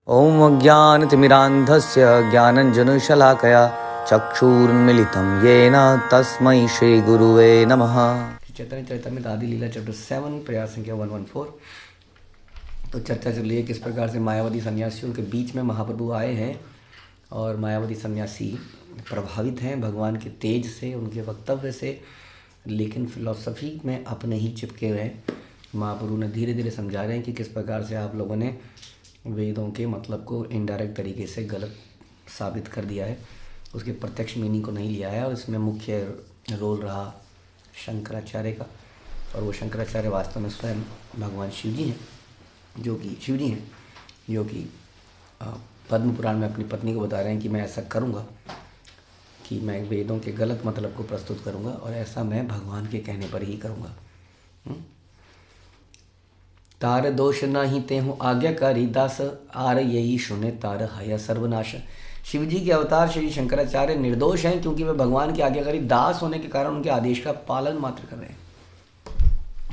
ॐ अज्ञानतिमिरान्धस्य ज्ञानञ्जनशलाकया चक्षुरुन्मीलितं येन तस्मै श्रीगुरुवे नमः। चैतन्य चरितामृत आदि लीला चैप्टर 7 प्रयास संख्या 114। तो चर्चा चल रही है किस प्रकार से मायावादी सन्यासियों के बीच में महाप्रभु आए हैं और मायावादी सन्यासी प्रभावित हैं भगवान के तेज से, उनके वक्तव्य से, लेकिन फिलॉसफी में अपने ही चिपके हुए हैं। महाप्रभु ने धीरे धीरे समझा रहे हैं कि किस प्रकार से आप लोगों ने वेदों के मतलब को इनडायरेक्ट तरीके से गलत साबित कर दिया है, उसके प्रत्यक्ष मीनिंग को नहीं लिया है। और इसमें मुख्य रोल रहा शंकराचार्य का, और वो शंकराचार्य वास्तव में स्वयं भगवान शिव जी हैं, जो कि पद्म पुराण में अपनी पत्नी को बता रहे हैं कि मैं ऐसा करूँगा कि मैं वेदों के गलत मतलब को प्रस्तुत करूँगा, और ऐसा मैं भगवान के कहने पर ही करूँगा। तार दोष नाही ते हूँ आज्ञाकारी दास, आर यही सुने तार हया सर्वनाश। शिव जी के अवतार श्री शंकराचार्य निर्दोष हैं, क्योंकि वे भगवान के आज्ञाकारी दास होने के कारण उनके आदेश का पालन मात्र कर रहे हैं।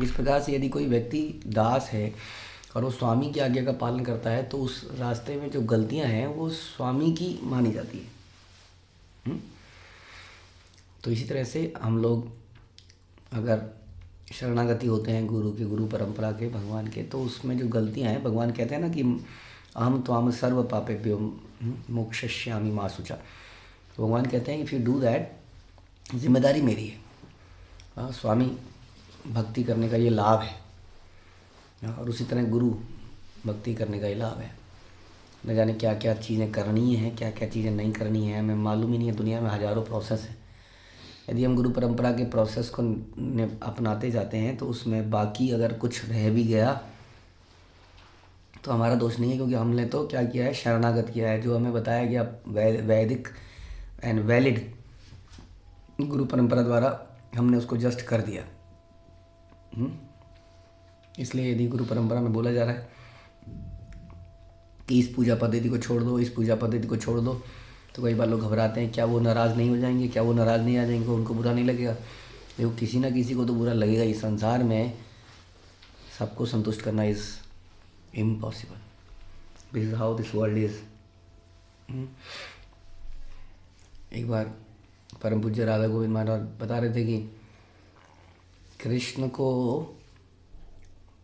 इस प्रकार से यदि कोई व्यक्ति दास है और वो स्वामी की आज्ञा का पालन करता है, तो उस रास्ते में जो गलतियां हैं वो स्वामी की मानी जाती है। तो इसी तरह से हम लोग अगर शरणागति होते हैं गुरु परंपरा के, भगवान के, तो उसमें जो गलतियां हैं, भगवान कहते हैं ना कि अहम त्वाम सर्व पापेभ्यो मोक्षयिष्यामि मा शुचा। तो भगवान कहते हैं इफ़ यू डू दैट, जिम्मेदारी मेरी है। स्वामी भक्ति करने का ये लाभ है, और उसी तरह गुरु भक्ति करने का ये लाभ है। न जाने क्या क्या चीज़ें करनी हैं, क्या क्या चीज़ें नहीं करनी हैं, हमें मालूम ही नहीं है। दुनिया में हज़ारों प्रोसेस हैं। यदि हम गुरु परंपरा के प्रोसेस को अपनाते जाते हैं, तो उसमें बाकी अगर कुछ रह भी गया तो हमारा दोष नहीं है, क्योंकि हमने तो क्या किया है, शरणागत किया है। जो हमें बताया गया वैदिक एंड वैलिड गुरु परंपरा द्वारा, हमने उसको जस्ट कर दिया। इसलिए यदि गुरु परंपरा में बोला जा रहा है कि इस पूजा पद्धति को छोड़ दो, इस पूजा पद्धति को छोड़ दो, तो कई बार लोग घबराते हैं, क्या वो नाराज़ नहीं हो जाएंगे, क्या वो नाराज़ नहीं आ जाएंगे, उनको बुरा नहीं लगेगा। देखो, किसी ना किसी को तो बुरा लगेगा। इस संसार में सबको संतुष्ट करना is impossible. This is how this world is. एक बार परम पूज्य राधा गोविंद महाराज बता रहे थे कि कृष्ण को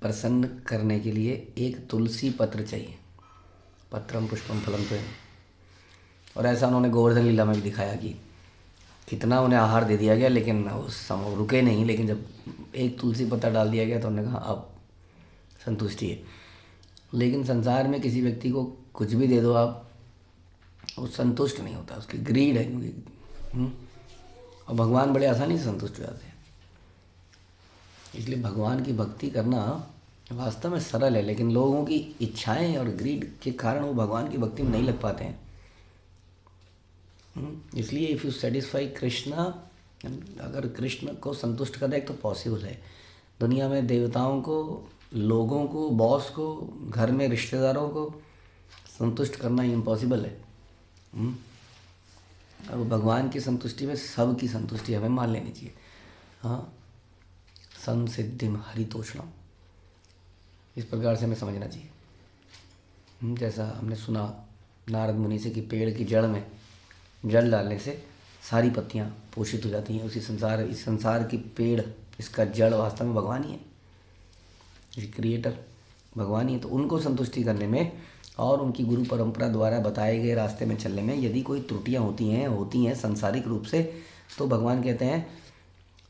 प्रसन्न करने के लिए एक तुलसी पत्र चाहिए, पत्रम पुष्पम फलम तो। और ऐसा उन्होंने गोवर्धन लीला में भी दिखाया कि कितना उन्हें आहार दे दिया गया, लेकिन उस समय रुके नहीं। लेकिन जब एक तुलसी पत्ता डाल दिया गया तो उन्होंने कहा अब संतुष्टि है। लेकिन संसार में किसी व्यक्ति को कुछ भी दे दो आप, वो संतुष्ट नहीं होता, उसकी ग्रीड है। क्योंकि और भगवान बड़े आसानी से संतुष्ट हो जाते हैं। इसलिए भगवान की भक्ति करना वास्तव में सरल है, लेकिन लोगों की इच्छाएं और ग्रीड के कारण वो भगवान की भक्ति में नहीं लग पाते हैं। इसलिए इफ़ यू सेटिस्फाई कृष्णा, अगर कृष्ण को संतुष्ट करना एक तो पॉसिबल है। दुनिया में देवताओं को, लोगों को, बॉस को, घर में रिश्तेदारों को संतुष्ट करना इम्पॉसिबल है। अब भगवान की संतुष्टि में सब की संतुष्टि हमें मान लेनी चाहिए। हाँ, संसिद्धिम हरितोषणम, इस प्रकार से हमें समझना चाहिए। जैसा हमने सुना नारद मुनि से कि पेड़ की जड़ में जल डालने से सारी पत्तियां पोषित हो जाती हैं। इस संसार की पेड़, इसका जड़ वास्तव में भगवान ही है, क्रिएटर भगवान ही है। तो उनको संतुष्टि करने में और उनकी गुरु परंपरा द्वारा बताए गए रास्ते में चलने में यदि कोई त्रुटियां होती हैं सांसारिक रूप से, तो भगवान कहते हैं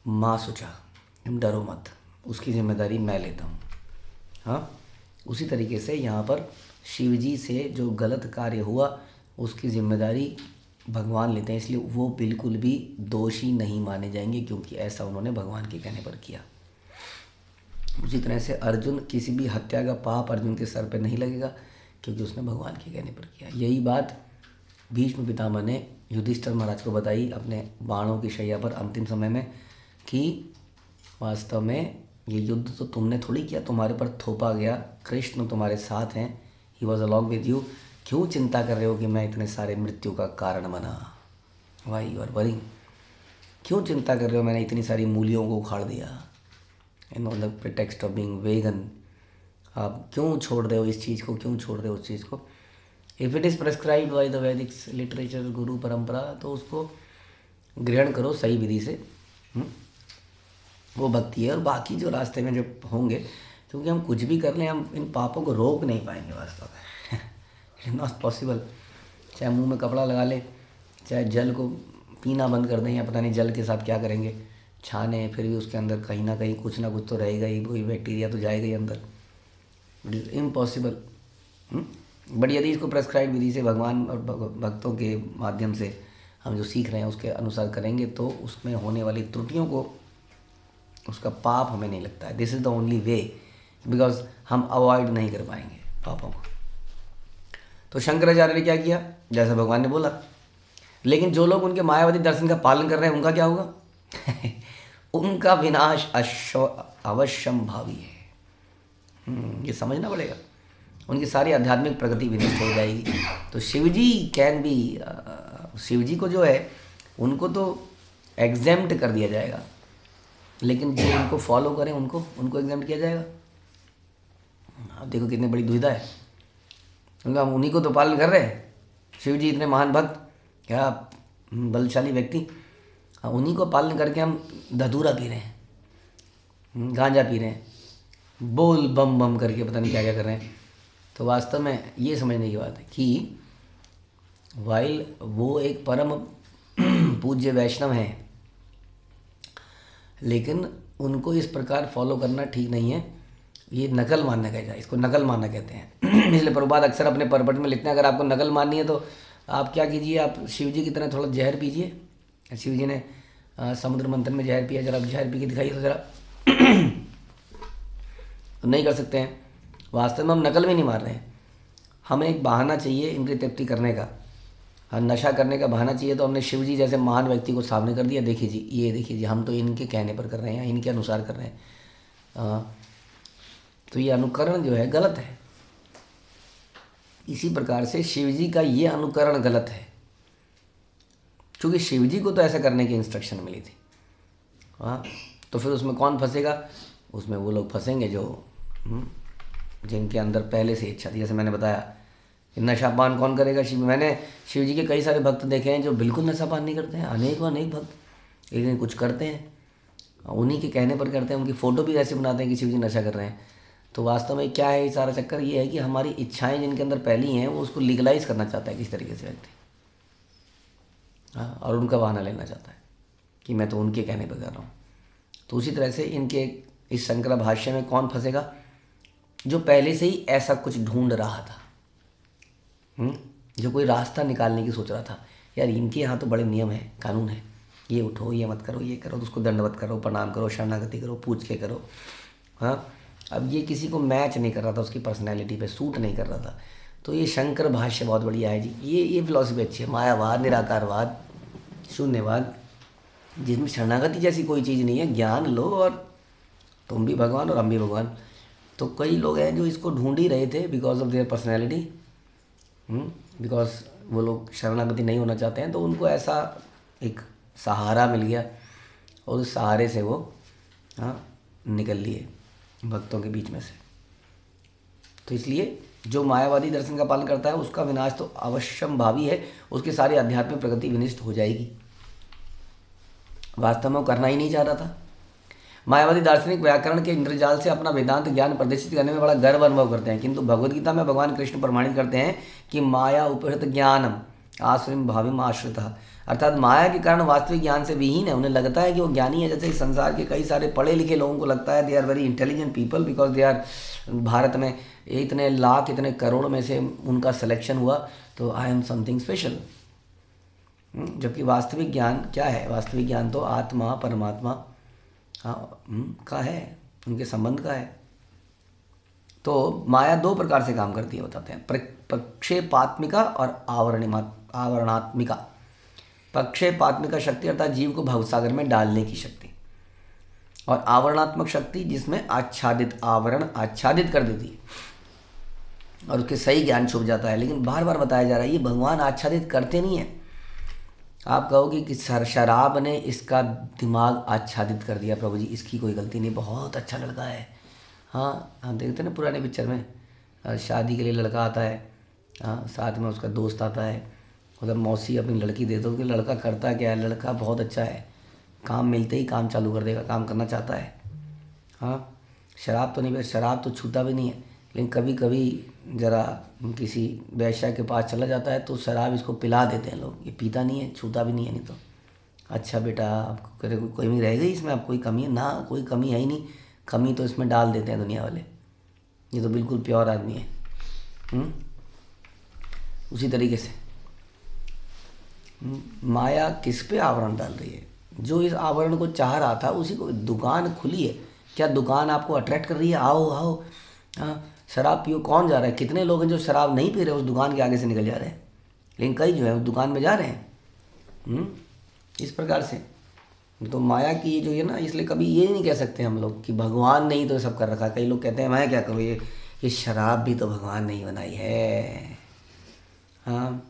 माँ शुचा, तुम डरो मत, उसकी जिम्मेदारी मैं लेता हूँ। हाँ, उसी तरीके से यहाँ पर शिव जी से जो गलत कार्य हुआ उसकी जिम्मेदारी भगवान लेते हैं। इसलिए वो बिल्कुल भी दोषी नहीं माने जाएंगे, क्योंकि ऐसा उन्होंने भगवान के कहने पर किया। उसी तरह से अर्जुन, किसी भी हत्या का पाप अर्जुन के सर पर नहीं लगेगा, क्योंकि उसने भगवान के कहने पर किया। यही बात भीष्म पितामह ने युधिष्ठिर महाराज को बताई अपने बाणों की शैया पर अंतिम समय में, कि वास्तव में ये युद्ध तो तुमने थोड़ी किया, तुम्हारे पर थोपा गया, कृष्ण तुम्हारे साथ हैं, he was along with you. क्यों चिंता कर रहे हो कि मैं इतने सारे मृत्यु का कारण बना? Why you are worrying? क्यों चिंता कर रहे हो मैंने इतनी सारी मूलियों को उखाड़ दिया? In on the pretext of being vegan. आप क्यों छोड़ रहे हो इस चीज़ को, क्यों छोड़ रहे हो उस चीज़ को? If it is prescribed by the वैदिक लिटरेचर, गुरु परंपरा, तो उसको ग्रहण करो सही विधि से। वो भक्ति है। और बाकी जो रास्ते में जो होंगे, क्योंकि हम कुछ भी कर लें, हम इन पापों को रोक नहीं पाएंगे वास्तव में। It is not possible. चाहे मुंह में कपड़ा लगा ले, चाहे जल को पीना बंद कर दें, या पता नहीं जल के साथ क्या करेंगे, छाने, फिर भी उसके अंदर कहीं ना कहीं कुछ ना कुछ तो रहेगा ही, कोई बैक्टीरिया तो जाएगा ही अंदर। It is impossible. बट यदि इसको प्रेस्क्राइब विधि से भगवान और भक्तों के माध्यम से हम जो सीख रहे हैं उसके अनुसार करेंगे, तो उसमें होने वाली त्रुटियों को, उसका पाप हमें नहीं लगता है। This is the only way, because हम अवॉइड नहीं कर पाएंगे पापों को। तो शंकराचार्य ने क्या किया, जैसा भगवान ने बोला। लेकिन जो लोग उनके मायावादी दर्शन का पालन कर रहे हैं, उनका क्या होगा? उनका विनाश अवश्यम भावी है। ये समझना पड़ेगा। उनकी सारी आध्यात्मिक प्रगति विनष्ट हो जाएगी। तो शिवजी कैन बी, शिवजी को जो है उनको तो एग्जेम्प्ट कर दिया जाएगा, लेकिन जो उनको फॉलो करें उनको एग्जेम्प्ट किया जाएगा। अब देखो कितनी बड़ी दुविधा है। उनका उन्हीं को तो पालन कर रहे हैं। शिवजी इतने महान भक्त, क्या बलशाली व्यक्ति, उन्हीं को पालन करके हम धतूरा पी रहे हैं, गांजा पी रहे हैं, बोल बम बम करके पता नहीं क्या क्या कर रहे हैं। तो वास्तव में ये समझने की बात है कि वाइल वो एक परम पूज्य वैष्णव हैं, लेकिन उनको इस प्रकार फॉलो करना ठीक नहीं है। ये नकल मानना कहता है, इसको नकल मानना कहते हैं। इसलिए प्रभुपाद अक्सर अपने परपट में लिखते हैं, अगर आपको नकल माननी है तो आप क्या कीजिए, आप शिवजी की तरह थोड़ा जहर पीजिए। शिवजी ने समुद्र मंथन में जहर पिया, जरा जहर पी के दिखाइए तो जरा। नहीं कर सकते हैं। वास्तव में हम नकल में नहीं मार रहे हैं, हमें एक बहाना चाहिए इनकी तृप्ति करने का, नशा करने का बहाना चाहिए। तो हमने शिवजी जैसे महान व्यक्ति को सामने कर दिया, देखिए जी, ये देखिए जी, हम तो इनके कहने पर कर रहे हैं, इनके अनुसार कर रहे हैं। तो ये अनुकरण जो है गलत है। इसी प्रकार से शिवजी का ये अनुकरण गलत है, क्योंकि शिवजी को तो ऐसा करने की इंस्ट्रक्शन मिली थी। तो फिर उसमें कौन फंसेगा? उसमें वो लोग फंसेंगे जो जिनके अंदर पहले से इच्छा थी। जैसे मैंने बताया कि नशापान कौन करेगा? मैंने शिवजी के कई सारे भक्त देखे हैं जो बिल्कुल नशापान नहीं करते हैं, अनेक भक्त, लेकिन कुछ करते हैं, उन्हीं के कहने पर करते हैं। उनकी फ़ोटो भी ऐसे बनाते हैं कि शिवजी नशा कर रहे हैं। तो वास्तव में क्या है, सारा चक्कर ये है कि हमारी इच्छाएं जिनके अंदर पहली हैं, वो उसको लीगलाइज करना चाहता है किस तरीके से व्यक्ति, और उनका बहाना लेना चाहता है कि मैं तो उनके कहने पर कर रहा हूँ। तो उसी तरह से इनके इस शंकरा भाष्य में कौन फंसेगा? जो पहले से ही ऐसा कुछ ढूंढ रहा था, जो कोई रास्ता निकालने की सोच रहा था। यार इनके यहाँ तो बड़े नियम हैं, कानून है, ये उठो, ये मत करो, ये करो, तो उसको दंडवत करो, प्रणाम करो, शरणागति करो, पूछ के करो। हाँ, अब ये किसी को मैच नहीं कर रहा था, उसकी पर्सनैलिटी पे सूट नहीं कर रहा था। तो ये शंकर भाष्य बहुत बढ़िया है जी। ये फिलॉसफी अच्छी है, मायावाद, निराकारवाद, शून्यवाद, जिसमें शरणागति जैसी कोई चीज़ नहीं है। ज्ञान लो और तुम भी भगवान और हम भी भगवान। तो कई लोग हैं जो इसको ढूंढ ही रहे थे because of their personality, because वो लोग शरणागति नहीं होना चाहते हैं। तो उनको ऐसा एक सहारा मिल गया और उस सहारे से वो निकल लिए भक्तों के बीच में से। तो इसलिए जो मायावादी दर्शन का पालन करता है उसका विनाश तो अवश्यम भावी है, उसकी सारी आध्यात्मिक प्रगति विनिष्ट हो जाएगी। वास्तव में वो करना ही नहीं चाह रहा था। मायावादी दार्शनिक व्याकरण के इंद्रजाल से अपना वेदांत ज्ञान प्रदर्शित करने में बड़ा गर्व अनुभव करते हैं, किंतु भगवद्गीता में भगवान कृष्ण प्रमाणित करते हैं कि माया उपहृत ज्ञानम आश्रम भाविम आश्रितः, अर्थात माया के कारण वास्तविक ज्ञान से विहीन है। उन्हें लगता है कि वो ज्ञानी है। जैसे इस संसार के कई सारे पढ़े लिखे लोगों को लगता है they are very intelligent people because they are, Bharat में इतने लाख इतने करोड़ में से उनका सिलेक्शन हुआ तो आई एम समथिंग स्पेशल। जबकि वास्तविक ज्ञान क्या है? वास्तविक ज्ञान तो आत्मा परमात्मा का है, उनके संबंध का है। तो माया दो प्रकार से काम करती है, बताते हैं, प्रक्षेपात्मिका और आवरणात्मिका। प्रक्षेपात्मिका शक्ति अर्थात जीव को भवसागर में डालने की शक्ति, और आवरणात्मक शक्ति जिसमें आच्छादित, आवरण आच्छादित कर देती है और उसके सही ज्ञान छुप जाता है। लेकिन बार बार बताया जा रहा है ये भगवान आच्छादित करते नहीं है। आप कहोगे कि शराब ने इसका दिमाग आच्छादित कर दिया, प्रभु जी इसकी कोई गलती नहीं, बहुत अच्छा लड़का है। हाँ, हम देखते हैं ना पुराने पिक्चर में, शादी के लिए लड़का आता है, हाँ, साथ में उसका दोस्त आता है, उधर मौसी अपनी लड़की दे दो कि लड़का करता क्या है, लड़का बहुत अच्छा है, काम मिलते ही काम चालू कर देगा, काम करना चाहता है। हाँ, शराब तो नहीं, शराब तो छूता भी नहीं है, लेकिन कभी कभी ज़रा किसी वेश्या के पास चला जाता है तो शराब इसको पिला देते हैं लोग, ये पीता नहीं है, छूता भी नहीं है। नहीं तो अच्छा बेटा आपको करे कोई नहीं रह गई इसमें, आप कोई कमी है ना, कोई कमी है ही नहीं, कमी तो इसमें डाल देते हैं दुनिया वाले, ये तो बिल्कुल प्योर आदमी है। उसी तरीके से माया किस पे आवरण डाल रही है, जो इस आवरण को चाह रहा था उसी को, दुकान खुली है, क्या दुकान आपको अट्रैक्ट कर रही है, आओ आओ, हाँ शराब पियो, कौन जा रहा है, कितने लोग हैं जो शराब नहीं पी रहे उस दुकान के आगे से निकल जा रहे हैं, लेकिन कई जो है उस दुकान में जा रहे हैं। इस प्रकार से तो माया की जो है ना, इसलिए कभी ये नहीं कह सकते हम लोग कि भगवान ने ही तो सब कर रखा है। कई लोग कहते हैं मैं क्या करूँ, ये शराब भी तो भगवान ने ही बनाई है। हाँ,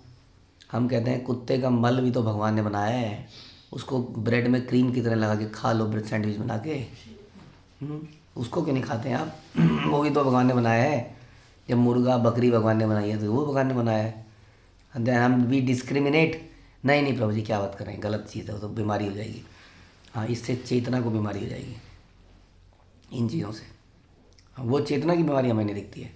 हम कहते हैं कुत्ते का मल भी तो भगवान ने बनाया है, उसको ब्रेड में क्रीम की तरह लगा के खा लो, ब्रेड सैंडविच बना के। उसको क्यों नहीं खाते हैं आप? वो भी तो भगवान ने बनाया है। जब मुर्गा बकरी भगवान ने बनाई है तो वो भगवान ने बनाया है। देन हम वी डिस्क्रिमिनेट, नहीं नहीं प्रभु जी क्या बात कर रहे हैं, गलत चीज़ है, वो तो बीमारी हो जाएगी। हाँ, इससे चेतना को बीमारी हो जाएगी इन चीज़ों से, वो चेतना की बीमारी हमें नहीं दिखती है।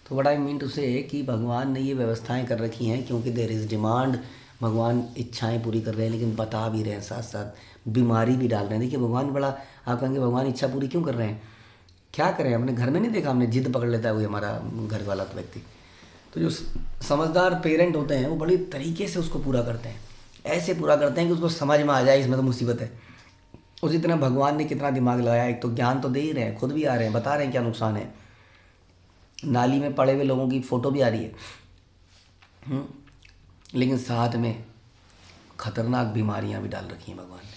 तो व्हाट आई मीन टू से कि भगवान ने ये व्यवस्थाएं कर रखी हैं क्योंकि देयर इज़ डिमांड, भगवान इच्छाएं पूरी कर रहे हैं, लेकिन बता भी रहे हैं साथ साथ बीमारी भी डाल रहे हैं। देखिए भगवान बड़ा, आप कहेंगे भगवान इच्छा पूरी क्यों कर रहे हैं, क्या करें, अपने घर में नहीं देखा हमने, जिद पकड़ लेता है कोई हमारा घर वाला व्यक्ति, तो जो समझदार पेरेंट होते हैं वो बड़ी तरीके से उसको पूरा करते हैं, ऐसे पूरा करते हैं कि उसको समझ में आ जाए इसमें तो मुसीबत है। उसी तरह भगवान ने कितना दिमाग लगाया, एक तो ज्ञान तो दे ही रहे हैं, खुद भी आ रहे हैं, बता रहे हैं क्या नुकसान है, नाली में पड़े हुए लोगों की फ़ोटो भी आ रही है, लेकिन साथ में खतरनाक बीमारियां भी डाल रखी हैं भगवान ने।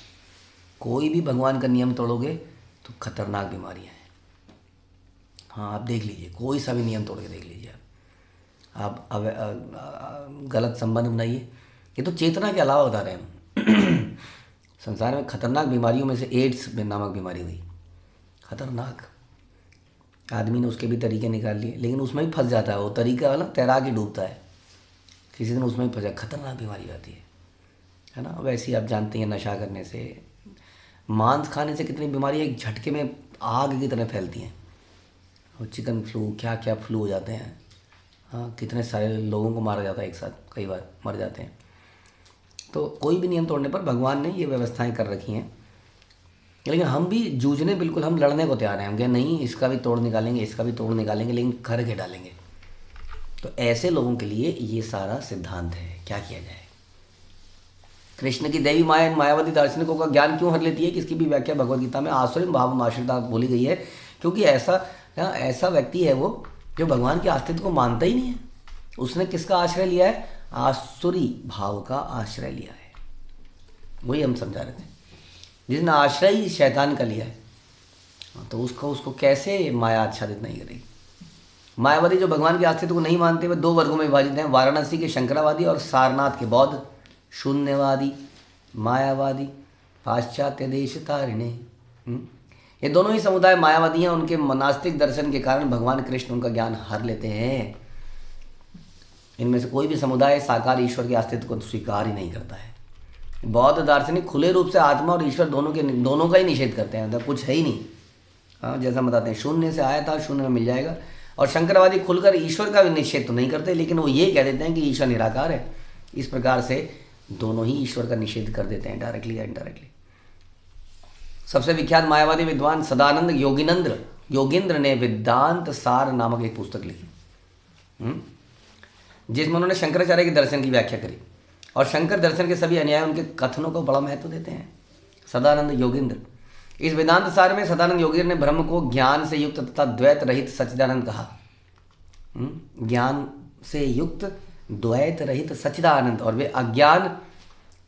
कोई भी भगवान का नियम तोड़ोगे तो खतरनाक बीमारियां हैं। हाँ, आप देख लीजिए, कोई सा भी नियम तोड़ के देख लीजिए आप गलत संबंध बनाइए, ये तो चेतना के अलावा बता रहे हैं हम। संसार में खतरनाक बीमारियों में से एड्स नामक बीमारी हुई, खतरनाक, आदमी ने उसके भी तरीके निकाल लिए, लेकिन उसमें भी फंस जाता है, वो तरीका वाला तैरा के डूबता है, किसी दिन उसमें भी फंसा, खतरनाक बीमारी आती है ना। वैसे ही आप जानते हैं नशा करने से, मांस खाने से कितनी बीमारी एक झटके में आग की तरह फैलती हैं, और चिकन फ्लू क्या क्या फ्लू हो जाते हैं। हाँ, कितने सारे लोगों को मारा जाता है एक साथ, कई बार मर जाते हैं। तो कोई भी नियम तोड़ने पर भगवान ने ये व्यवस्थाएं कर रखी हैं, लेकिन हम भी जूझने, बिल्कुल हम लड़ने को तैयार हैं, हम कहें नहीं इसका भी तोड़ निकालेंगे, इसका भी तोड़ निकालेंगे, लेकिन करके डालेंगे। तो ऐसे लोगों के लिए ये सारा सिद्धांत है, क्या किया जाए। कृष्ण की देवी माया मायावादी दार्शनिकों का ज्ञान क्यों हर लेती है, कि इसकी भी व्याख्या भगवद गीता में आसुरिम भाव आश्रिता बोली गई है, क्योंकि ऐसा व्यक्ति है वो जो भगवान के अस्तित्व को मानता ही नहीं है। उसने किसका आश्रय लिया है, आसुरी भाव का आश्रय लिया है। वही हम समझा रहे थे, जिसने आश्रय ही शैतान का लिया है, तो उसको कैसे माया आच्छादित नहीं करेगी। मायावादी जो भगवान के अस्तित्व को नहीं मानते, वे दो वर्गों में विभाजित हैं, वाराणसी के शंकरावादी और सारनाथ के बौद्ध। शून्यवादी, मायावादी, पाश्चात्य देश तारिणे, ये दोनों ही समुदाय मायावादी हैं। उनके नास्तिक दर्शन के कारण भगवान कृष्ण उनका ज्ञान हर लेते हैं। इनमें से कोई भी समुदाय साकार ईश्वर के अस्तित्व को स्वीकार ही नहीं करता है। बौद्ध दार्शनिक खुले रूप से आत्मा और ईश्वर दोनों का ही निषेध करते हैं, मतलब कुछ है ही नहीं। हाँ, जैसा बताते हैं शून्य से आया था शून्य में मिल जाएगा। और शंकरवादी खुलकर ईश्वर का भी निषेध तो नहीं करते, लेकिन वो ये कह देते हैं कि ईश्वर निराकार है। इस प्रकार से दोनों ही ईश्वर का निषेध कर देते हैं, डायरेक्टली या इनडायरेक्टली। सबसे विख्यात मायावादी विद्वान सदानंद योगेंद्र ने वेदांत सार नामक एक पुस्तक लिखी, जिसमें उन्होंने शंकराचार्य के दर्शन की व्याख्या करी, और शंकर दर्शन के सभी अनुयायी उनके कथनों को बड़ा महत्व देते हैं। सदानंद योगेंद्र, इस वेदांत सार में सदानंद योगेंद्र ने ब्रह्म को ज्ञान से युक्त तथा द्वैत रहित सच्चिदानंद कहा। ज्ञान से युक्त द्वैत रहित सच्चिदानंद, और वे अज्ञान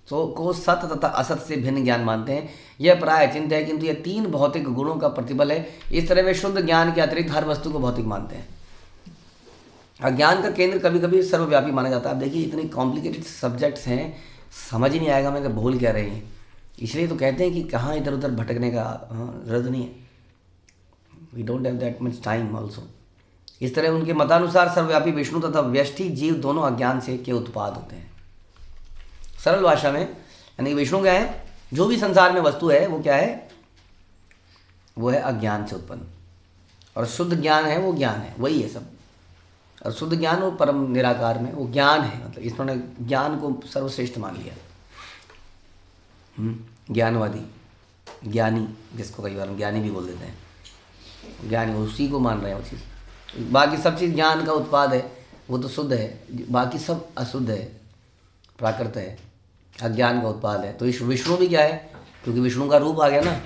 को सत तथा असत से भिन्न ज्ञान मानते हैं। यह प्राय चिंत है, किंतु यह तीन भौतिक गुणों का प्रतिबल है। इस तरह वे शुद्ध ज्ञान के अतिरिक्त हर वस्तु को भौतिक मानते हैं। अज्ञान का केंद्र कभी कभी सर्वव्यापी माना जाता है। अब देखिए, इतने कॉम्प्लिकेटेड सब्जेक्ट्स हैं, समझ ही नहीं आएगा मैं बोल क्या रहे हैं। इसलिए तो कहते हैं कि कहाँ इधर उधर भटकने का जरूरत नहीं है। We don't have that much time also. इस तरह उनके मतानुसार सर्वव्यापी विष्णु तथा व्यष्टि जीव दोनों अज्ञान से के उत्पाद होते हैं। सरल भाषा में यानी विष्णु क्या है, जो भी संसार में वस्तु है वो क्या है, वो है अज्ञान से उत्पन्न, और शुद्ध ज्ञान है वो ज्ञान है, वही है सब। और शुद्ध ज्ञान वो परम निराकार में वो ज्ञान है, मतलब इन्होंने ज्ञान को सर्वश्रेष्ठ मान लिया। ज्ञानवादी, ज्ञानी, जिसको कई बार ज्ञानी भी बोल देते हैं, ज्ञानी उसी को मान रहे हैं वो चीज़। बाकी सब चीज़ ज्ञान का उत्पाद है, वो तो शुद्ध है, बाकी सब अशुद्ध है, प्राकृत है, अज्ञान का उत्पाद है। तो इस विष्णु भी क्या है, क्योंकि विष्णु का रूप आ गया ना,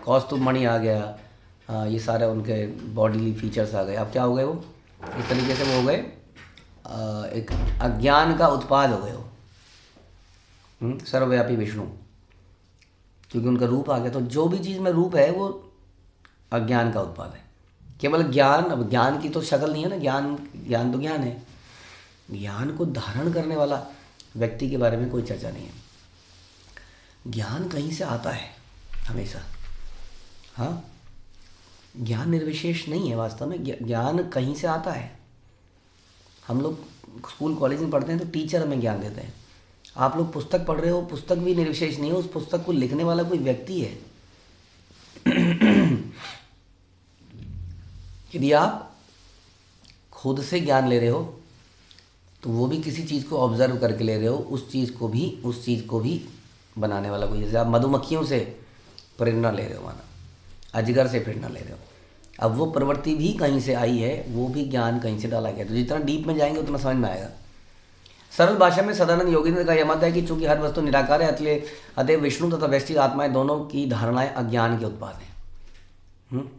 कौस्तुभ मणि आ गया, ये सारे उनके बॉडीली फीचर्स आ गए। अब क्या हो गए वो, इस तरीके से वो हो गए एक अज्ञान का उत्पाद हो गए वो, सर्वव्यापी विष्णु, क्योंकि उनका रूप आ गया। तो जो भी चीज़ में रूप है वो अज्ञान का उत्पाद है। केवल ज्ञान, अब ज्ञान की तो शक्ल नहीं है ना, ज्ञान तो ज्ञान है, ज्ञान को धारण करने वाला व्यक्ति के बारे में कोई चर्चा नहीं है। ज्ञान कहीं से आता है हमेशा, हाँ, ज्ञान निर्विशेष नहीं है वास्तव में, ज्ञान कहीं से आता है। हम लोग स्कूल कॉलेज में पढ़ते हैं तो टीचर हमें ज्ञान देते हैं। आप लोग पुस्तक पढ़ रहे हो, पुस्तक भी निर्विशेष नहीं है, उस पुस्तक को लिखने वाला कोई व्यक्ति है। यदि आप खुद से ज्ञान ले रहे हो तो वो भी किसी चीज़ को ऑब्जर्व करके ले रहे हो, उस चीज़ को भी बनाने वाला कोई। जैसे आप मधुमक्खियों से प्रेरणा ले रहे हो, माना अजगर से प्रेरणा ले रहे हो, अब वो प्रवृत्ति भी कहीं से आई है, वो भी ज्ञान कहीं से डाला गया। तो जितना डीप में जाएंगे उतना समझ में आएगा। सरल भाषा में सदानंद योगींद्र का यह मत है कि चूंकि हर वस्तु निराकार है, इसलिए अतएव विष्णु तथा व्यष्टि आत्माएं दोनों की धारणाएं अज्ञान के उत्पाद हैं।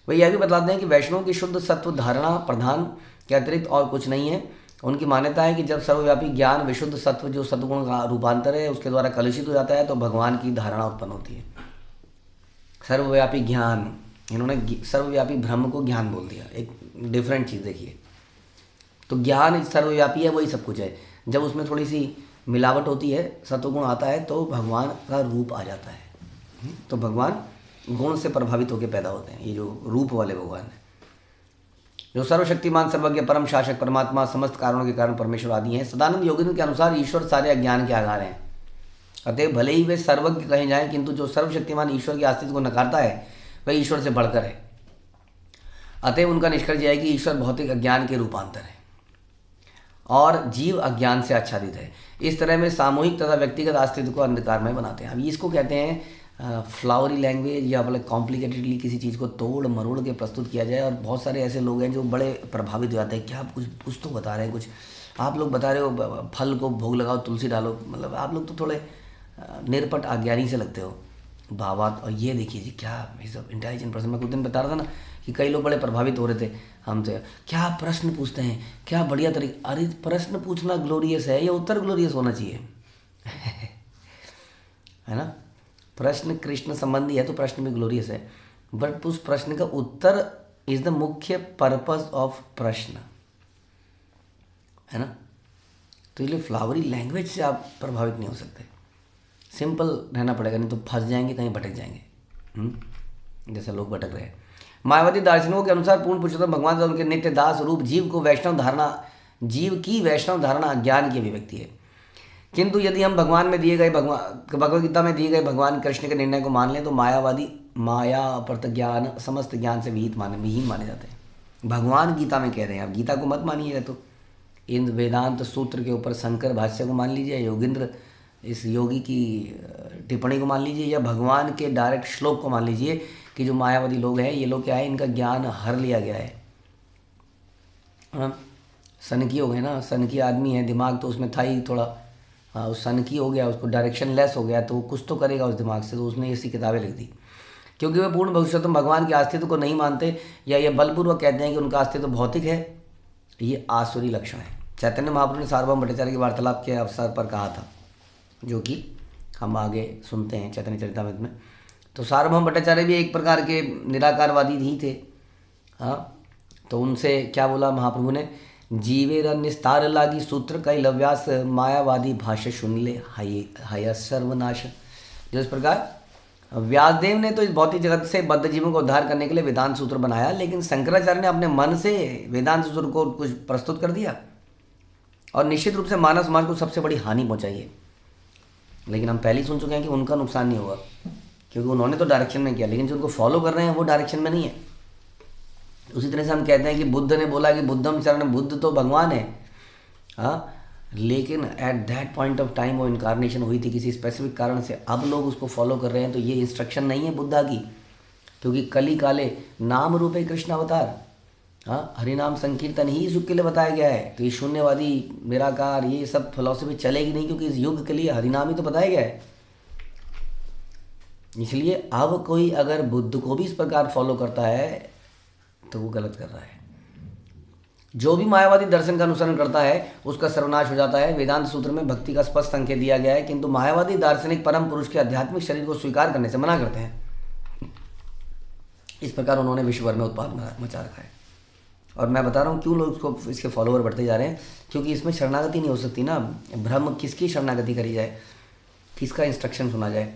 वह यह भी बतलाते हैं कि वैष्णव की शुद्ध सत्व धारणा प्रधान के अतिरिक्त और कुछ नहीं है। उनकी मान्यता है कि जब सर्वव्यापी ज्ञान विशुद्ध सत्व जो सद्गुण का रूपांतर है उसके द्वारा कलुषित हो जाता है तो भगवान की धारणा उत्पन्न होती है। सर्वव्यापी ज्ञान, इन्होंने सर्वव्यापी ब्रह्म को ज्ञान बोल दिया, एक डिफरेंट चीज़। देखिए, तो ज्ञान सर्वव्यापी है, वही सब कुछ है। जब उसमें थोड़ी सी मिलावट होती है, सत्वगुण आता है, तो भगवान का रूप आ जाता है। तो भगवान गुण से प्रभावित होकर पैदा होते हैं, ये जो रूप वाले भगवान हैं, जो सर्वशक्तिमान सर्वज्ञ परम शासक परमात्मा समस्त कारणों के कारण परमेश्वर आदि हैं। सदानंद योगींद्र के अनुसार ईश्वर सारे अज्ञान के आधार हैं। अतएव भले ही वे सर्वज्ञ कहे जाएं, किंतु जो सर्वशक्तिमान ईश्वर के अस्तित्व को नकारता है वह ईश्वर से बढ़कर है। अतएव उनका निष्कर्ष यह है कि ईश्वर भौतिक अज्ञान के रूपांतर है और जीव अज्ञान से आच्छादित है। इस तरह में सामूहिक तथा व्यक्तिगत अस्तित्व को अंधकारमय बनाते हैं। अब इसको कहते हैं फ्लावरी लैंग्वेज, या मतलब कॉम्प्लिकेटेडली किसी चीज़ को तोड़ मरोड़ के प्रस्तुत किया जाए। और बहुत सारे ऐसे लोग हैं जो बड़े प्रभावित हो जाते हैं, क्या आप कुछ तो बता रहे हैं, कुछ आप लोग बता रहे हो फल को भोग लगाओ, तुलसी डालो, मतलब आप लोग तो थोड़े निरपट अज्ञानी से लगते हो भावात। और ये देखिए जी, क्या ये सब इंटेलिजेंट पर्सन, मैं कुछ दिन बता रहा था ना कि कई लोग बड़े प्रभावित हो रहे थे हमसे, क्या प्रश्न पूछते हैं, क्या बढ़िया तरीके। अरे प्रश्न पूछना ग्लोरियस है या उत्तर ग्लोरियस होना चाहिए? है ना, प्रश्न कृष्ण संबंधी है तो प्रश्न भी ग्लोरियस है, बट उस प्रश्न का उत्तर इज द मुख्य पर्पस ऑफ प्रश्न, है ना। तो इसलिए फ्लावरी लैंग्वेज से आप प्रभावित नहीं हो सकते, सिंपल रहना पड़ेगा, नहीं तो फंस जाएंगे, कहीं भटक जाएंगे जैसे लोग भटक रहे हैं। मायावादी दार्शनिकों के अनुसार पूर्ण पुरुषोत्तम भगवान का उनके नित्य दास रूप जीव की वैष्णव धारणा ज्ञान की अभिव्यक्ति है। किंतु यदि हम भगवान में दिए गए भगवद गीता में दिए गए भगवान कृष्ण के निर्णय को मान लें तो मायावादी माया अपर्त ज्ञान समस्त ज्ञान से विहीन माने जाते हैं। भगवान गीता में कह रहे हैं, आप गीता को मत मानिएगा तो इन वेदांत सूत्र के ऊपर शंकर भाष्य को मान लीजिए, योगींद्र इस योगी की टिप्पणी को मान लीजिए, या भगवान के डायरेक्ट श्लोक को मान लीजिए कि जो मायावादी लोग हैं ये लोग क्या है, इनका ज्ञान हर लिया गया है। सनकी हो गए ना, सनकी आदमी है, दिमाग तो उसमें था ही थोड़ा, उस सनकी हो गया, उसको डायरेक्शन लेस हो गया, तो वो कुछ तो करेगा उस दिमाग से, तो उसने ऐसी किताबें लिख दी। क्योंकि वे पूर्ण पुरुषोत्तम भगवान के अस्तित्व को नहीं मानते या ये बलपूर्वक कहते हैं कि उनका अस्तित्व भौतिक है, ये आसुरी लक्षण है। चैतन्य महाप्रभु ने सार्वभौम भट्टाचार्य की वार्तालाप के अवसर पर कहा था, जो कि हम आगे सुनते हैं चैतन्य चरितामृत में। तो सार्वभौम भट्टाचार्य भी एक प्रकार के निराकारवादी ही थे। हाँ, तो उनसे क्या बोला महाप्रभु ने, जीवेर निस्तार लागी सूत्र कैलव्यास मायावादी भाष्य सुन ले हय सर्वनाश। जो इस प्रकार व्यासदेव ने तो इस भौतिक जगत से बद्ध जीवों को उद्धार करने के लिए वेदांत सूत्र बनाया, लेकिन शंकराचार्य ने अपने मन से वेदांत सूत्र को कुछ प्रस्तुत कर दिया और निश्चित रूप से मानव समाज को सबसे बड़ी हानि पहुंचाई है। लेकिन हम पहले ही सुन चुके हैं कि उनका नुकसान नहीं होगा, क्योंकि उन्होंने तो डायरेक्शन में किया, लेकिन जो उनको फॉलो कर रहे हैं वो डायरेक्शन में नहीं है। उसी तरह से हम कहते हैं कि बुद्ध ने बोला कि बुद्धम शरणम, बुद्ध तो भगवान है, हाँ, लेकिन at that point of time वो इनकारनेशन हुई थी किसी स्पेसिफिक कारण से। अब लोग उसको फॉलो कर रहे हैं, तो ये इंस्ट्रक्शन नहीं है बुद्धा की, क्योंकि कली काले नाम रूपे कृष्ण अवतार, हाँ, हरिनाम संकीर्तन ही इस युग के लिए बताया गया है। तो ये शून्यवादी निराकार ये सब फिलॉसफी चलेगी नहीं, क्योंकि इस युग के लिए हरिनाम ही तो बताया गया है। इसलिए अब कोई अगर बुद्ध को भी इस प्रकार फॉलो करता है तो वो गलत कर रहा है। जो भी मायावादी दर्शन का अनुसरण करता है उसका सर्वनाश हो जाता है। वेदांत सूत्र में भक्ति का स्पष्ट संकेत दिया गया है, किंतु मायावादी दार्शनिक परम पुरुष के आध्यात्मिक शरीर को स्वीकार करने से मना करते हैं। इस प्रकार उन्होंने विश्व भर में उत्पाद मचा रखा है। और मैं बता रहा हूँ क्यों लोग इसके फॉलोअर बढ़ते जा रहे हैं, क्योंकि इसमें शरणागति नहीं हो सकती ना। ब्रह्म किसकी शरणागति करी जाए, किसका इंस्ट्रक्शन सुना जाए,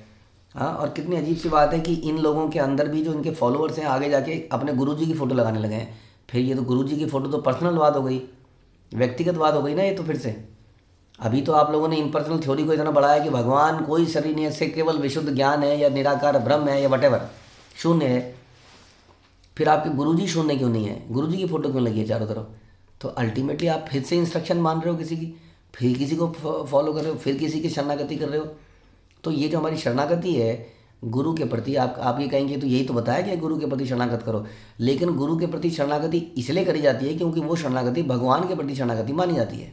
हाँ। और कितनी अजीब सी बात है कि इन लोगों के अंदर भी जो इनके फॉलोअर्स हैं आगे जाके अपने गुरुजी की फ़ोटो लगाने लगे हैं। फिर ये तो गुरुजी की फ़ोटो तो पर्सनल बात हो गई, व्यक्तिगत बात हो गई ना ये तो फिर से। अभी तो आप लोगों ने इम्पर्सनल थ्योरी को इतना बढ़ाया कि भगवान कोई शरीर नहीं है, इससे केवल विशुद्ध ज्ञान है या निराकार ब्रह्म है या वटेवर शून्य है। फिर आपके गुरुजी शून्य क्यों नहीं है, गुरुजी की फ़ोटो क्यों लगी है चारों तरफ? तो अल्टीमेटली आप फिर से इंस्ट्रक्शन मान रहे हो किसी की, फिर किसी को फॉलो कर रहे हो, फिर किसी की शरणागति कर रहे हो। तो ये जो हमारी शरणागति है गुरु के प्रति, आप ये कहेंगे तो यही तो बताया गया गुरु के प्रति शरणागत करो, लेकिन गुरु के प्रति शरणागति इसलिए करी जाती है क्योंकि वो शरणागति भगवान के प्रति शरणागति मानी जाती है।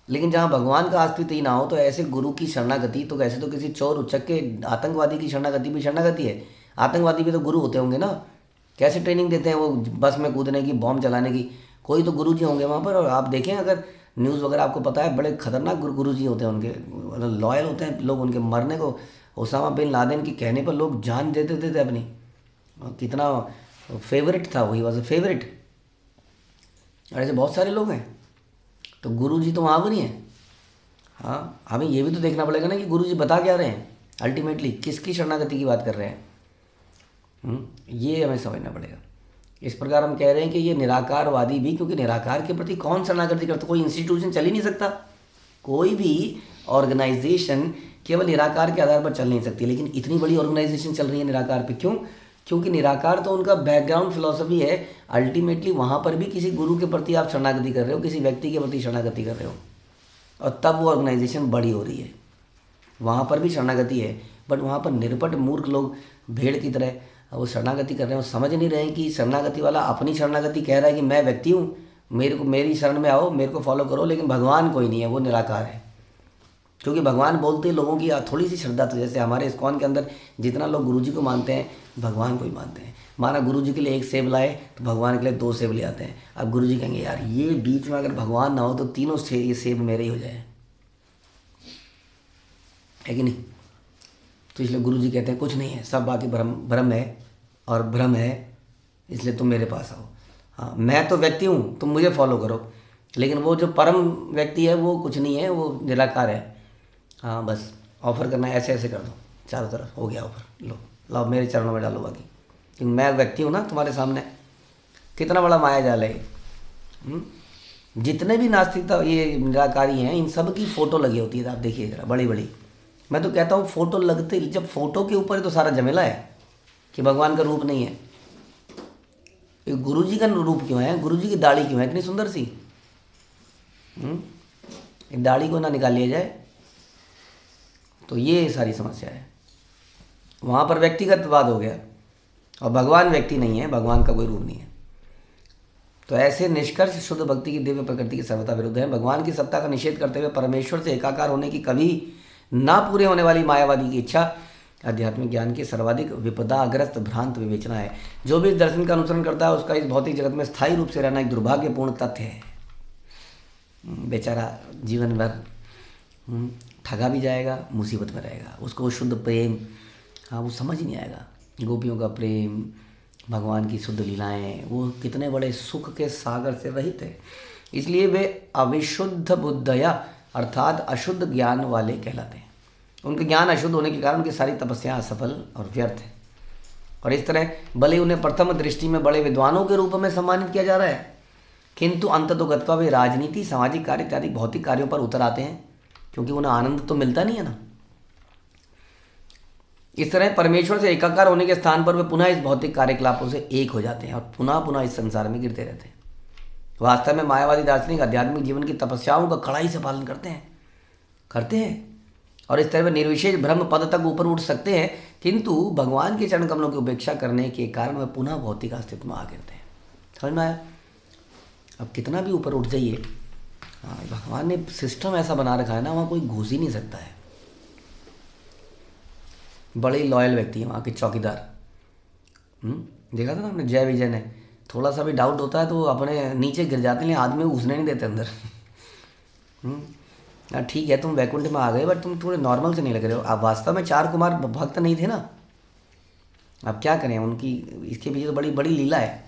लेकिन जहाँ भगवान का अस्तित्व ही ना हो तो ऐसे गुरु की शरणागति तो कैसे, तो किसी चोर उच्चक के आतंकवादी की शरणागति भी शरणागति है। आतंकवादी भी तो गुरु होते होंगे ना, कैसे ट्रेनिंग देते हैं वो बस में कूदने की, बॉम्ब चलाने की, कोई तो गुरु जी होंगे वहाँ पर। और आप देखें अगर न्यूज़ वगैरह आपको पता है, बड़े खतरनाक गुरु जी होते हैं उनके, मतलब लॉयल होते हैं लोग उनके मरने को। ओसामा बिन लादेन के कहने पर लोग जान दे देते थे अपनी, कितना फेवरेट था, वही वॉज अ फेवरेट। और ऐसे बहुत सारे लोग हैं। तो गुरु जी तो वहाँ पर नहीं है। हाँ, हमें ये भी तो देखना पड़ेगा ना कि गुरु जी बता क्या रहे हैं, अल्टीमेटली किसकी शरणागति की बात कर रहे हैं। ये हमें समझना पड़ेगा। इस प्रकार हम कह रहे हैं कि ये निराकारवादी भी, क्योंकि निराकार के प्रति कौन शरणागति करता, कोई इंस्टीट्यूशन चल ही नहीं सकता, कोई भी ऑर्गेनाइजेशन केवल निराकार के आधार पर चल नहीं सकती। लेकिन इतनी बड़ी ऑर्गेनाइजेशन चल रही है निराकार पे, क्यों? क्योंकि निराकार तो उनका बैकग्राउंड फिलॉसफी है। अल्टीमेटली वहाँ पर भी किसी गुरु के प्रति आप शरणागति कर रहे हो, किसी व्यक्ति के प्रति शरणागति कर रहे हो, और तब वो ऑर्गेनाइजेशन बड़ी हो रही है। वहाँ पर भी शरणागति है, बट वहाँ पर निरपट मूर्ख लोग भेड़ की तरह वो शरणागति कर रहे हैं। वो समझ नहीं रहे हैं कि शरणागति वाला अपनी शरणागति कह रहा है कि मैं व्यक्ति हूँ, मेरी शरण में आओ, मेरे को फॉलो करो, लेकिन भगवान कोई नहीं है, वो निराकार है। क्योंकि भगवान बोलते लोगों की थोड़ी सी श्रद्धा, तो जैसे हमारे इस्कॉन के अंदर जितना लोग गुरुजी को मानते हैं भगवान को ही मानते हैं। माना गुरुजी के लिए एक सेब लाए तो भगवान के लिए 2 सेब ले आते हैं। अब गुरुजी कहेंगे यार ये बीच में अगर भगवान ना हो तो तीनों ये सेब मेरे ही हो जाए, है कि नहीं? तो इसलिए गुरुजी कहते हैं कुछ नहीं है, सब बाकी ब्रह्म है और ब्रह्म है, इसलिए तुम मेरे पास आओ। हाँ, मैं तो व्यक्ति हूँ, तुम मुझे फॉलो करो, लेकिन वो जो परम व्यक्ति है वो कुछ नहीं है, वो निराकार है। हाँ, बस ऑफ़र करना है, ऐसे ऐसे कर दो चारों तरफ, हो गया ऑफ़र, लो लाओ मेरे चरणों में डालो बाकी, क्योंकि मैं व्यक्ति हूँ ना तुम्हारे सामने। कितना बड़ा माया जाल है। जितने भी नास्तिकता ये निराकारी हैं इन सब की फ़ोटो लगी होती है, आप देखिए जरा, बड़ी बड़ी। मैं तो कहता हूँ फ़ोटो लगते, जब फ़ोटो के ऊपर तो सारा झमेला है कि भगवान का रूप नहीं है। गुरुजी का रूप क्यों है, गुरुजी की दाढ़ी क्यों है इतनी सुंदर सी? दाढ़ी को ना निकाल लिया जाए तो ये सारी समस्या है। वहाँ पर व्यक्तिगतवाद हो गया और भगवान व्यक्ति नहीं है, भगवान का कोई रूप नहीं है। तो ऐसे निष्कर्ष शुद्ध भक्ति की दिव्य प्रकृति के सर्वथा विरुद्ध है। भगवान की सत्ता का निषेध करते हुए परमेश्वर से एकाकार होने की कभी ना पूरे होने वाली मायावादी की इच्छा आध्यात्मिक ज्ञान की सर्वाधिक विपदाग्रस्त भ्रांत विवेचना है। जो भी इस दर्शन का अनुसरण करता है उसका इस भौतिक जगत में स्थायी रूप से रहना एक दुर्भाग्यपूर्ण तथ्य है। बेचारा जीवन भर ठगा भी जाएगा, मुसीबत में रहेगा, उसको शुद्ध प्रेम, हाँ, वो समझ ही नहीं आएगा। गोपियों का प्रेम, भगवान की शुद्ध लीलाएं, वो कितने बड़े सुख के सागर से रहित है। इसलिए वे अविशुद्ध बुद्धया अर्थात अशुद्ध ज्ञान वाले कहलाते हैं। उनके ज्ञान अशुद्ध होने के कारण उनकी सारी तपस्या असफल और व्यर्थ है। और इस तरह भले उन्हें प्रथम दृष्टि में बड़े विद्वानों के रूप में सम्मानित किया जा रहा है, किंतु अंततोगत्वा वे राजनीति, सामाजिक कार्य इत्यादि भौतिक कार्यों पर उतर आते हैं, क्योंकि उन्हें आनंद तो मिलता नहीं है ना। इस तरह परमेश्वर से एकाकार होने के स्थान पर वे पुनः इस भौतिक कार्यकलापों से एक हो जाते हैं और पुनः पुनः इस संसार में गिरते रहते हैं। वास्तव में मायावादी दार्शनिक आध्यात्मिक जीवन की तपस्याओं का कड़ाई से पालन करते हैं और इस तरह वे निर्विशेष ब्रह्म पद तक ऊपर उठ सकते हैं, किंतु भगवान के चरण कमलों की उपेक्षा करने के कारण वे पुनः भौतिक अस्तित्व में आ गिरते हैं। समझ में आया? अब कितना भी ऊपर उठ जाइए, भगवान ने सिस्टम ऐसा बना रखा है ना, वहाँ कोई घुस ही नहीं सकता है। बड़े लॉयल व्यक्ति हैं वहाँ के चौकीदार। देखा था ना हमने जय विजय ने, थोड़ा सा भी डाउट होता है तो अपने नीचे गिर जाते हैं, आदमी को घुसने नहीं देते अंदर। ठीक है तुम वैकुंठ में आ गए, बट तुम थोड़े नॉर्मल से नहीं लग रहे हो। आप वास्तव में 4 कुमार भक्त नहीं थे ना, अब क्या करें, उनकी इसके पीछे तो बड़ी बड़ी लीला है।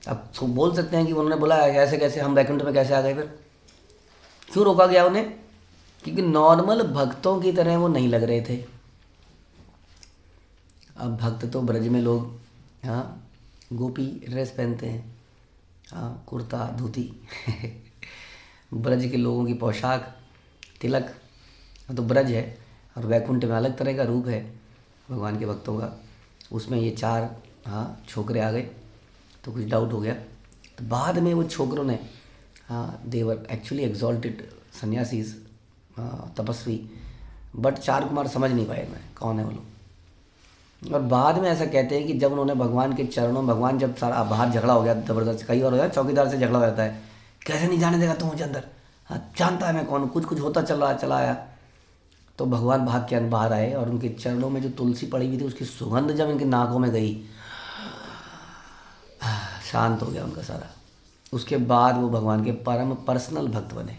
अब बोल सकते हैं कि उन्होंने बोला ऐसे कैसे हम वैकुंठ में कैसे आ गए, फिर क्यों रोका गया उन्हें? क्योंकि नॉर्मल भक्तों की तरह वो नहीं लग रहे थे। अब भक्त तो ब्रज में लोग गोपी ड्रेस पहनते हैं, कुर्ता धोती ब्रज के लोगों की पोशाक, तिलक, तो ब्रज है। और वैकुंठ में अलग तरह का रूप है भगवान के भक्तों का। उसमें ये 4 छोकरे आ गए तो कुछ डाउट हो गया। तो बाद में वो छोकरों ने देवर एक्चुअली एग्जॉल्टेड सन्यासीज, तपस्वी, बट 4 कुमार समझ नहीं पाए मैं कौन है वो लोग। और बाद में ऐसा कहते हैं कि जब उन्होंने भगवान के चरणों, भगवान जब सारा बाहर झगड़ा हो गया ज़बरदस्त, कई बार हो जाता है चौकीदार से झगड़ा हो जाता है, कैसे नहीं जाने देगा तू मुझे अंदर, जानता है मैं कौन हूँ, कुछ होता चला आया। तो भगवान भाग के बाहर आए और उनके चरणों में जो तुलसी पड़ी हुई थी उसकी सुगंध जब इनके नाकों में गई, शांत हो गया उनका सारा। उसके बाद वो भगवान के परम पर्सनल भक्त बने,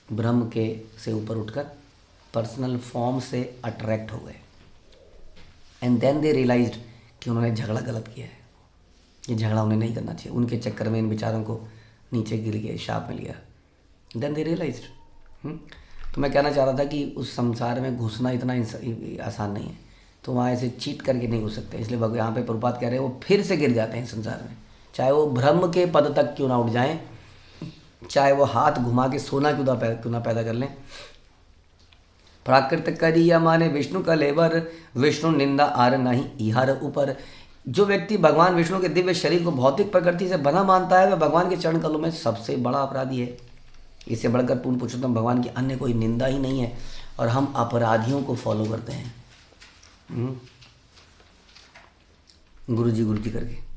ब्रह्म के से ऊपर उठकर पर्सनल फॉर्म से अट्रैक्ट हो गए। एंड देन दे रियलाइज्ड कि उन्होंने झगड़ा गलत किया है, ये झगड़ा उन्हें नहीं करना चाहिए। उनके चक्कर में इन बेचारों को नीचे गिर गए, शाप मिल गया। Then they realized. तो मैं कहना चाह रहा था कि उस संसार में घुसना इतना आसान नहीं है, तो वहाँ ऐसे चीट करके नहीं घुस सकते। इसलिए यहाँ पे प्रभुपाद कह रहे हैं वो फिर से गिर जाते हैं संसार में, चाहे वो ब्रह्म के पद तक क्यों ना उठ जाएं, चाहे वो हाथ घुमा के सोना क्यों ना पैदा कर लें। प्राकृत करिया माने विष्णु का लेवर, विष्णु निंदा आर नहीं इहर ऊपर। जो व्यक्ति भगवान विष्णु के दिव्य शरीर को भौतिक प्रकृति से बना मानता है वह भगवान के चरण कमलों में सबसे बड़ा अपराधी है। इससे बढ़कर पूर्ण पुरुषोत्तम भगवान की अन्य कोई निंदा ही नहीं है, और हम अपराधियों को फॉलो करते हैं गुरु जी करके।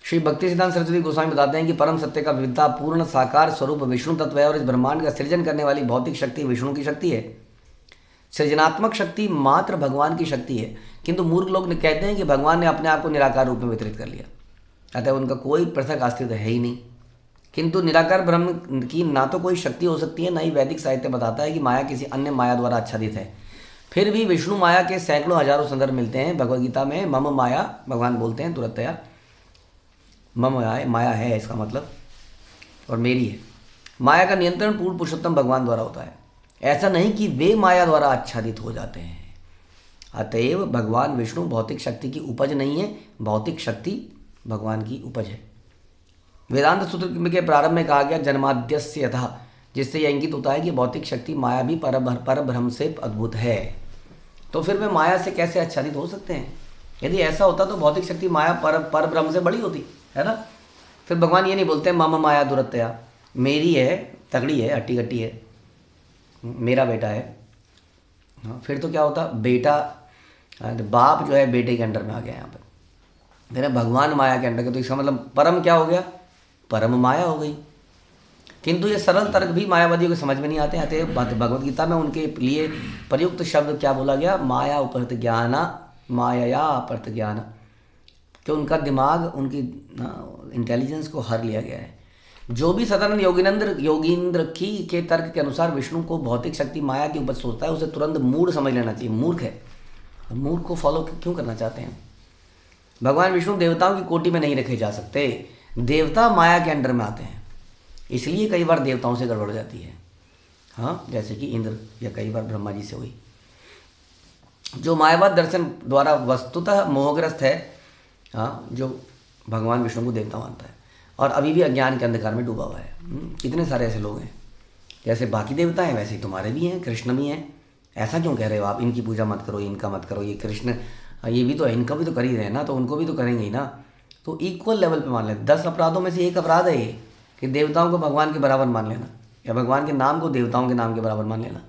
श्री भक्ति सिद्धांत सरस्वती गोस्वामी बताते हैं कि परम सत्य का विविधता पूर्ण साकार स्वरूप विष्णु तत्व है और इस ब्रह्मांड का सृजन करने वाली भौतिक शक्ति विष्णु की शक्ति है। सृजनात्मक शक्ति मात्र भगवान की शक्ति है, किंतु मूर्ख लोग कहते हैं कि भगवान ने अपने आप को निराकार रूप में वितरित कर लिया, अतः उनका कोई पृथक अस्तित्व है ही नहीं। किंतु निराकार ब्रह्म की ना तो कोई शक्ति हो सकती है, ना ही वैदिक साहित्य बताता है कि माया किसी अन्य माया द्वारा आच्छादित है। फिर भी विष्णु माया के सैकड़ों हजारों संदर्भ मिलते हैं। भगवद गीता में मम माया भगवान बोलते हैं तुरंतया, मम माया है इसका मतलब, और मेरी है। माया का नियंत्रण पूर्ण पुरुषोत्तम भगवान द्वारा होता है, ऐसा नहीं कि वे माया द्वारा आच्छादित हो जाते हैं। अतएव भगवान विष्णु भौतिक शक्ति की उपज नहीं है, भौतिक शक्ति भगवान की उपज है। वेदांत सूत्र के प्रारंभ में कहा गया जन्माद्यस्य यथा, जिससे यह इंगित होता है कि भौतिक शक्ति माया भी पर ब्रह्म से अद्भुत है। तो फिर वे माया से कैसे आच्छादित हो सकते हैं? यदि ऐसा होता तो भौतिक शक्ति माया पर ब्रह्म से बड़ी होती है ना। फिर भगवान ये नहीं बोलते मम माया दुरत्या, मेरी है, तगड़ी है, हट्टी कट्टी है, मेरा बेटा है। फिर तो क्या होता, बेटा बाप जो है बेटे के अंडर में आ गया यहाँ पर, फिर भगवान माया के अंडर के, तो इसका मतलब परम क्या हो गया, परम माया हो गई। किंतु ये सरल तर्क भी मायावादियों को समझ में नहीं आते हैं। भगवद गीता में उनके लिए प्रयुक्त शब्द क्या बोला गया, माया उपरत ज्ञाना, माया अपरत ज्ञान, कि उनका दिमाग, उनकी इंटेलिजेंस को हर लिया गया है। जो भी सदानंद योगींद्र की के तर्क के अनुसार विष्णु को भौतिक शक्ति माया की उपज सोचता है, उसे तुरंत मूढ़ समझ लेना चाहिए, मूर्ख है। मूर्ख को फॉलो क्यों करना चाहते हैं? भगवान विष्णु देवताओं की कोटि में नहीं रखे जा सकते, देवता माया के अंडर में आते हैं, इसलिए कई बार देवताओं से गड़बड़ हो जाती है। हाँ, जैसे कि इंद्र या कई बार ब्रह्मा जी से हुई। जो मायावाद दर्शन द्वारा वस्तुतः मोहग्रस्त है, हाँ, जो भगवान विष्णु को देवता मानता है और अभी भी अज्ञान के अंधकार में डूबा हुआ है। कितने सारे ऐसे लोग हैं, जैसे बाकी देवता हैं वैसे ही तुम्हारे भी हैं, कृष्ण भी हैं। ऐसा क्यों कह रहे हो आप, इनकी पूजा मत करो, इनका मत करो, ये कृष्ण ये भी तो है, इनका भी तो कर ही रहे हैं ना, तो उनको भी तो करेंगे ही ना। तो इक्वल लेवल पे मान लें। 10 अपराधों में से एक अपराध है ये कि देवताओं को भगवान के बराबर मान लेना या भगवान के नाम को देवताओं के नाम के बराबर मान लेना।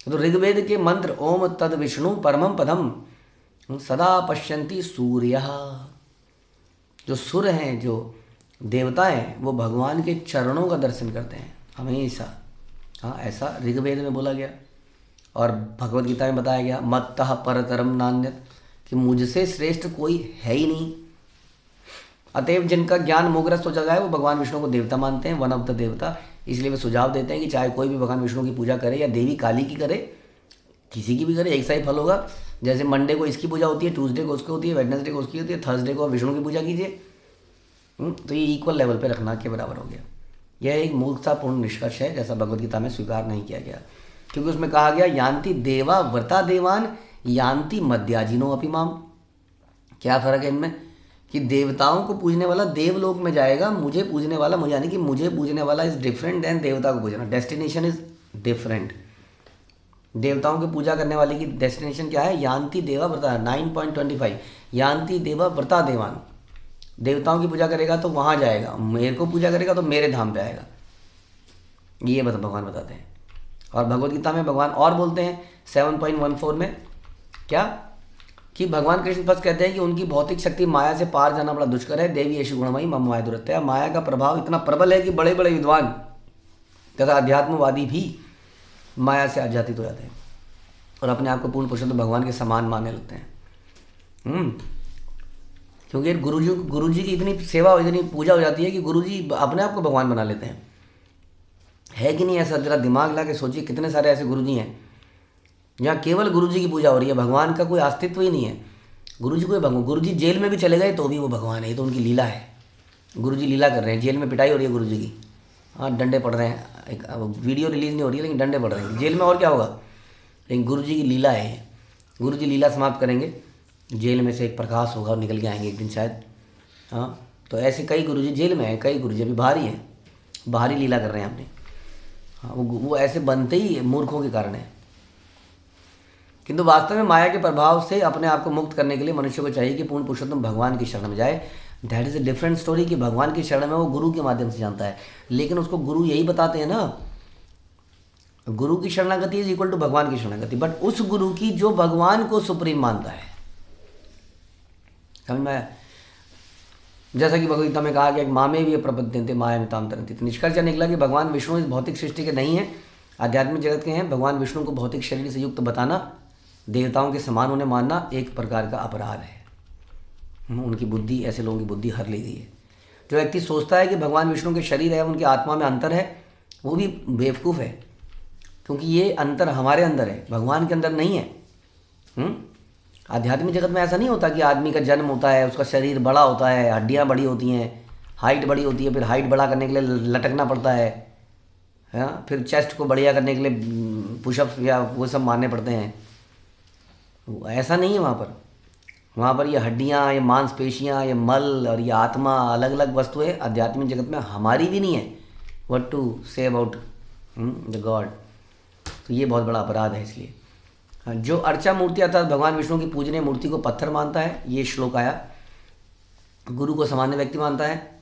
तो ऋग्वेद के मंत्र ओम तद विष्णु परमम पदम सदा पश्यन्ति सूर्य, जो सुर हैं, जो देवता हैं, वो भगवान के चरणों का दर्शन करते हैं हमेशा। हाँ, ऐसा ऋग्वेद में बोला गया और भगवद गीता में बताया गया, मत्तः परतरम नान्यत्, कि मुझसे श्रेष्ठ कोई है ही नहीं। अतएव जिनका ज्ञान मोहग्रस्त हो जाता है वो भगवान विष्णु को देवता मानते हैं, वन ऑफ द देवता। इसलिए वे सुझाव देते हैं कि चाहे कोई भी भगवान विष्णु की पूजा करे या देवी काली की करे, किसी की भी करे, एक सा ही फल होगा। जैसे मंडे को इसकी पूजा होती है, ट्यूसडे को उसकी होती है, वेडनेसडे को उसकी होती है, थर्सडे को विष्णु की पूजा कीजिए। तो ये इक्वल लेवल पे रखना के बराबर हो गया। यह एक मूर्खतापूर्ण निष्कर्ष है, जैसा भगवद गीता में स्वीकार नहीं किया गया, क्योंकि उसमें कहा गया यान्ति देवा व्रता देवान यान्ति मद्याजिनो अपि माम। क्या फ़र्क है इनमें कि देवताओं को पूजने वाला देवलोक में जाएगा, मुझे पूजने वाला, मुझे यानी कि मुझे पूजने वाला इज़ डिफरेंट देन देवता को पूजना। Destination is different. देवताओं की पूजा करने वाले की डेस्टिनेशन क्या है, यान्ति देवा व्रता, 9.25 यान्ति देवा व्रता देवान। देवताओं की पूजा करेगा तो वहाँ जाएगा, मेरे को पूजा करेगा तो मेरे धाम पे आएगा, ये भगवान बताते हैं। और भगवद गीता में भगवान और बोलते हैं 7.14 में क्या, कि भगवान कृष्ण बस कहते हैं कि उनकी भौतिक शक्ति माया से पार जाना बड़ा दुष्कर है। देवी यशु गुणमयी मम माया दुरत्या। माया का प्रभाव इतना प्रबल है कि बड़े बड़े विद्वान तथा अध्यात्मवादी भी माया से आध्यात्मित हो जाते हैं और अपने आप को पूर्ण पुरुषोत्तम भगवान के समान मानने लगते हैं। क्योंकि गुरुजी की इतनी सेवा, इतनी पूजा हो जाती है कि गुरुजी अपने आप को भगवान बना लेते हैं। है कि नहीं ऐसा? जरा दिमाग ला के सोचिए, कितने सारे ऐसे गुरुजी हैं जहाँ केवल गुरुजी की पूजा हो रही है, भगवान का कोई अस्तित्व ही नहीं है। गुरुजी कोई भगवान, गुरुजी जेल में भी चले गए तो भी वो भगवान है, ये तो उनकी लीला है। गुरुजी लीला कर रहे हैं, जेल में पिटाई हो रही है गुरुजी की, हाँ, डंडे पड़ रहे हैं। एक वीडियो रिलीज़ नहीं हो रही है लेकिन डंडे पड़ रहे हैं। जेल में और क्या होगा, लेकिन गुरुजी की लीला है। गुरुजी लीला समाप्त करेंगे, जेल में से एक प्रकाश होगा और निकल के आएंगे एक दिन शायद। हाँ, तो ऐसे कई गुरुजी जेल में हैं, कई गुरुजी अभी बाहर ही हैं, बाहरी लीला कर रहे हैं अपने। हाँ, वो ऐसे बनते ही मूर्खों के कारण है। किंतु वास्तव में माया के प्रभाव से अपने आप को मुक्त करने के लिए मनुष्य को चाहिए कि पूर्ण पुरुषोत्तम भगवान की शरण में जाए। That is a different story कि भगवान की शरण में वो गुरु के माध्यम से जानता है, लेकिन उसको गुरु यही बताते हैं ना, गुरु की शरणागति इज इक्वल टू भगवान की शरणागति, बट उस गुरु की जो भगवान को सुप्रीम मानता है। समझ में आया? जैसा कि भगवद गीता में कहा गया कि मामे भी प्रपद्यन्ते माया मिताम तरन्ति। तो निष्कर्ष निकला कि भगवान विष्णु इस भौतिक सृष्टि के नहीं है, आध्यात्मिक जगत के हैं। भगवान विष्णु को भौतिक शरीर से युक्त बताना, देवताओं के समान उन्हें मानना एक प्रकार का अपराध है। उनकी बुद्धि, ऐसे लोगों की बुद्धि हर ली गई है। जो व्यक्ति सोचता है कि भगवान विष्णु के शरीर है, उनकी आत्मा में अंतर है, वो भी बेवकूफ़ है, क्योंकि ये अंतर हमारे अंदर है, भगवान के अंदर नहीं है। आध्यात्मिक जगत में ऐसा नहीं होता कि आदमी का जन्म होता है, उसका शरीर बड़ा होता है, हड्डियाँ बड़ी होती हैं, हाइट बड़ी होती है, फिर हाइट बड़ा करने के लिए लटकना पड़ता है, हाँ, फिर चेस्ट को बढ़िया करने के लिए पुशअप्स या वो सब मारने पड़ते हैं। ऐसा नहीं है वहाँ पर ये हड्डियाँ, ये मांसपेशियाँ, ये मल और ये आत्मा अलग अलग वस्तुएं आध्यात्मिक जगत में हमारी भी नहीं है। What to say about the God. तो ये बहुत बड़ा अपराध है। इसलिए जो अर्चा मूर्ति अर्थात भगवान विष्णु की पूजनीय मूर्ति को पत्थर मानता है, ये श्लोक आया, गुरु को सामान्य व्यक्ति मानता है,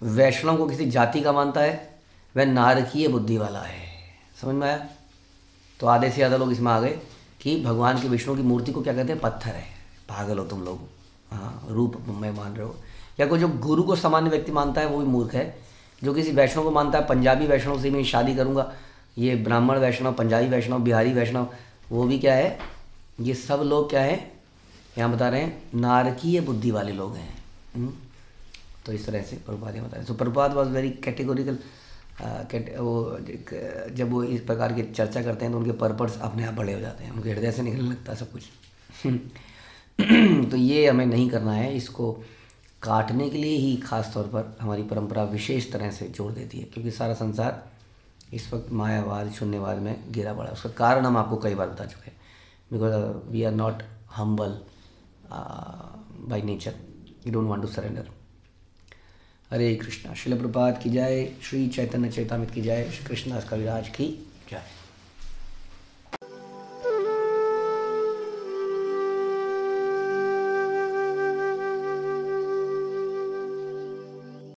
वैष्णव को किसी जाति का मानता है, वह नारकीय बुद्धि वाला है। समझ में आया? तो आधे से ज़्यादा लोग इसमें आ गए कि भगवान के विष्णु की मूर्ति को क्या कहते हैं, पत्थर है। पागल हो तुम लोग, हाँ, रूप में मान रहे हो। या कोई जो गुरु को सामान्य व्यक्ति मानता है वो भी मूर्ख है। जो किसी वैष्णव को मानता है, पंजाबी वैष्णव से मैं शादी करूँगा, ये ब्राह्मण वैष्णव, पंजाबी वैष्णव, बिहारी वैष्णव, वो भी क्या है, ये सब लोग क्या है, यहाँ बता रहे हैं नारकीय बुद्धि वाले लोग हैं। तो इस तरह से प्रभुपाद बता रहे हैं। सो प्रभुपाद वॉज वेरी कैटेगोरिकल। वो जब वो इस प्रकार की चर्चा करते हैं तो उनके पर्पस अपने आप बड़े हो जाते हैं, उनके हृदय से निकलने लगता है सब कुछ। तो ये हमें नहीं करना है। इसको काटने के लिए ही खास तौर पर हमारी परंपरा विशेष तरह से जोड़ देती है, क्योंकि सारा संसार इस वक्त मायावाद शून्यवाद में गिरा पड़ा है। उसका कारण हम आपको कई बार बता चुके हैं। Because we are not humble by nature, we don't want to surrender. Hare Krishna. Srila Prabhupada की जय, श्री चैतन्य चैतामृत की जय, श्री कृष्णदास कविराज की जय।